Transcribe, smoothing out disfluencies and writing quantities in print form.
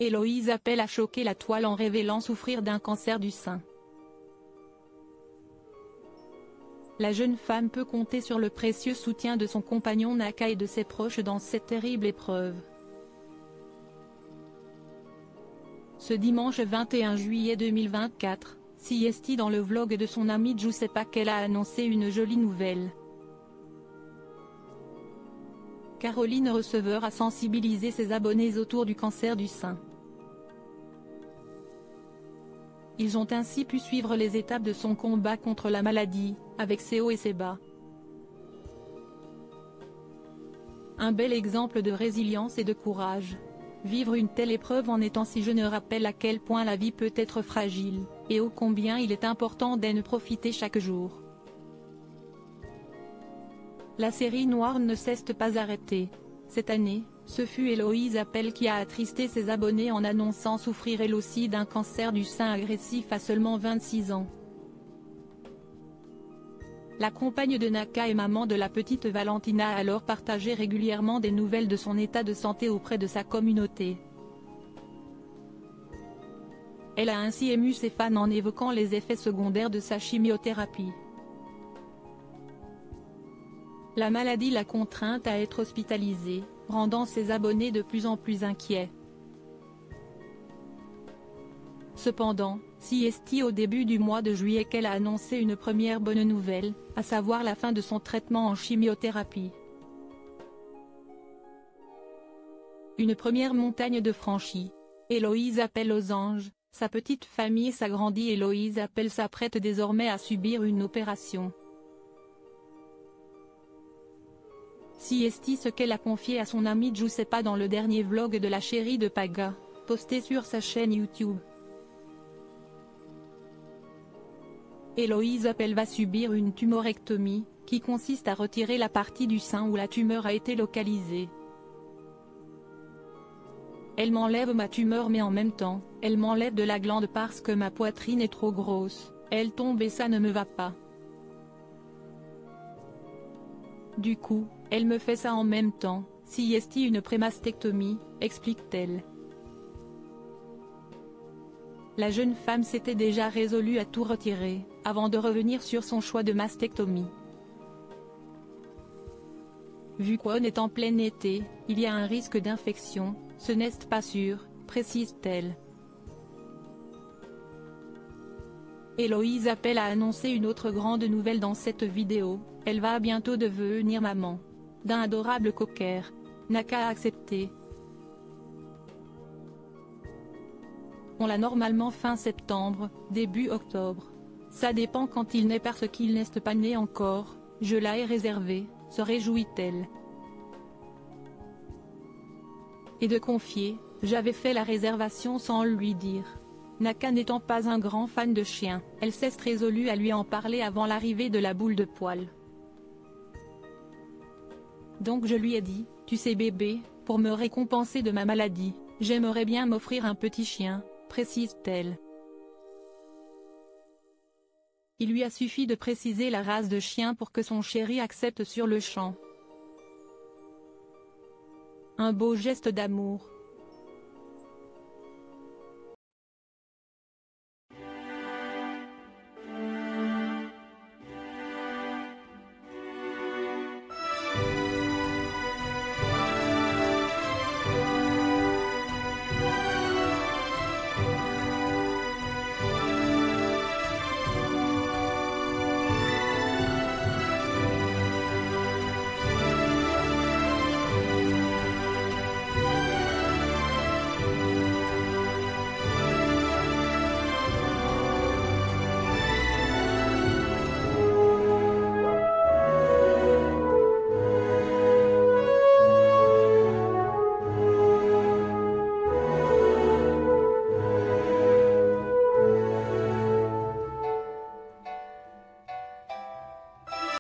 Héloïse appelle à choquer la toile en révélant souffrir d'un cancer du sein. La jeune femme peut compter sur le précieux soutien de son compagnon Naka et de ses proches dans cette terrible épreuve. Ce dimanche 21 juillet 2024, Siesti dans le vlog de son ami Giuseppa qu'elle a annoncé une jolie nouvelle. Caroline Receveur a sensibilisé ses abonnés autour du cancer du sein. Ils ont ainsi pu suivre les étapes de son combat contre la maladie, avec ses hauts et ses bas. Un bel exemple de résilience et de courage. Vivre une telle épreuve en étant si jeune rappelle à quel point la vie peut être fragile, et ô combien il est important d'en profiter chaque jour. La série noire ne cesse de pas arrêter. Cette année, ce fut Héloïse Appel qui a attristé ses abonnés en annonçant souffrir elle aussi d'un cancer du sein agressif à seulement 26 ans. La compagne de Naka et maman de la petite Valentina a alors partagé régulièrement des nouvelles de son état de santé auprès de sa communauté. Elle a ainsi ému ses fans en évoquant les effets secondaires de sa chimiothérapie. La maladie l'a contrainte à être hospitalisée, rendant ses abonnés de plus en plus inquiets. Cependant, Siesti au début du mois de juillet qu'elle a annoncé une première bonne nouvelle, à savoir la fin de son traitement en chimiothérapie. Une première montagne de franchie. Héloïse Appel aux anges, sa petite famille s'agrandit. Héloïse Appel s'apprête désormais à subir une opération. Siesti ce qu'elle a confié à son ami Giuseppa dans le dernier vlog de la chérie de Paga, posté sur sa chaîne YouTube. Héloïse Appel va subir une tumorectomie, qui consiste à retirer la partie du sein où la tumeur a été localisée. Elle m'enlève ma tumeur mais en même temps, elle m'enlève de la glande parce que ma poitrine est trop grosse, elle tombe et ça ne me va pas. Du coup, elle me fait ça en même temps, Siesti une prémastectomie, explique-t-elle. La jeune femme s'était déjà résolue à tout retirer, avant de revenir sur son choix de mastectomie. Vu qu'on est en plein été, il y a un risque d'infection, ce n'est pas sûr, précise-t-elle. Héloïse Appel a annoncé une autre grande nouvelle dans cette vidéo, elle va bientôt devenir maman. D'un adorable cocker. Naka a accepté. On l'a normalement fin septembre, début octobre. Ça dépend quand il naît parce qu'il n'est pas né encore, je l'ai réservé, se réjouit-elle. Et de confier, j'avais fait la réservation sans lui dire. Naka n'étant pas un grand fan de chiens, elle s'est résolue à lui en parler avant l'arrivée de la boule de poil. Donc je lui ai dit, tu sais bébé, pour me récompenser de ma maladie, j'aimerais bien m'offrir un petit chien, précise-t-elle. Il lui a suffi de préciser la race de chien pour que son chéri accepte sur le champ. Un beau geste d'amour.